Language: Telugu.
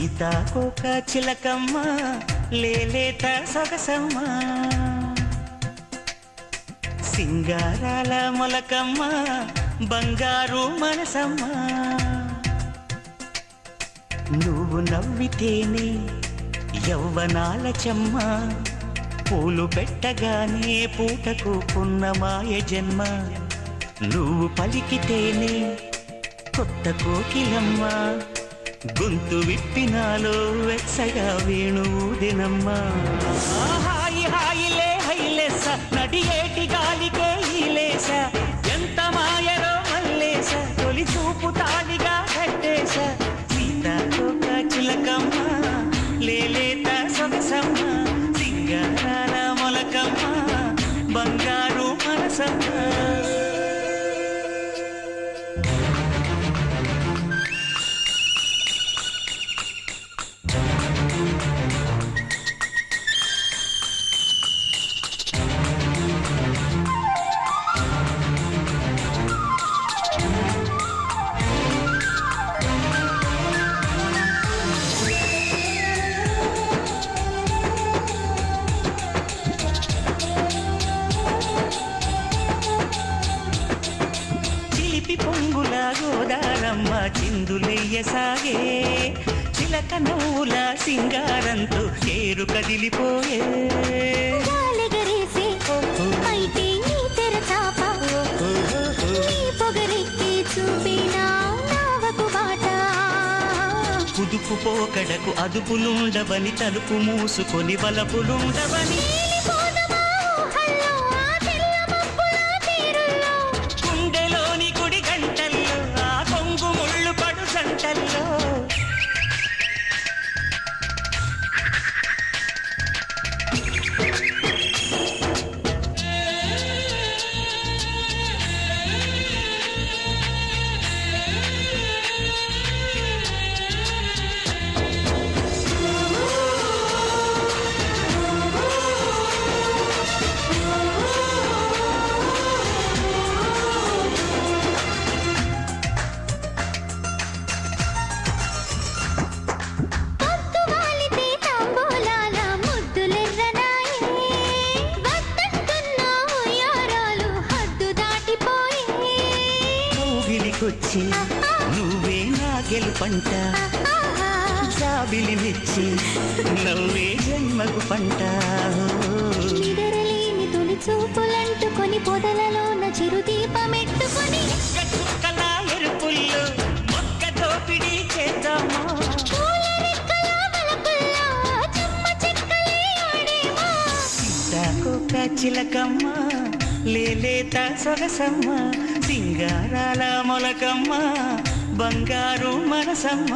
సీతాకోక చిలకమ్మ లేలేత సొగసమ్మ సింగారాల మొలకమ్మ బంగారు మనసమ్మ నువ్వు నవ్వితేనే యవ్వనాల చెమ్మ పూలు పెట్టగానే పూటకు పున్నమాయ జన్మ నువ్వు పలికితేనే కొత్త కోకిలమ్మ గొంతు విప్పినాలో వెచ్చగా వేణుదినమ్మ హాయి హాయిలే హైలేస నడియేటి గాలికే ఈలేస ఎంత మాయరో మల్లేస తొలి చూపు తాడిగా కట్టేస సీతాకోక చిలకమ్మ లేలేత సొగసమ్మ సింగారాల మొలకమ్మ బంగారు మనసమ్మ పొంగుల గోదారమ్మ చిందులెయ్యసాగే చిలక నవ్వుల సింగారంతో చేరు కదిలిపోయే కుదుపు పోకడకు అదుపులుండవని తలుపు మూసుకొని వలపులుండవని నువ్వే నా గెలుపంట జాబిలి మెచ్చి నవ్వే జన్మకు పంట నిదరలేని తొలి చూపులంటుకొని పొదలలోన చిరుదీపమెట్టుకొని చుక్కల ఎరుపుల్లో మొక్క దోపిడీ చేద్దామా సీతాకోక చిలకమ్మ లేలేత సొగసమ్మ సింగారాల మొలకమ్మ బంగారు మనసమ్మ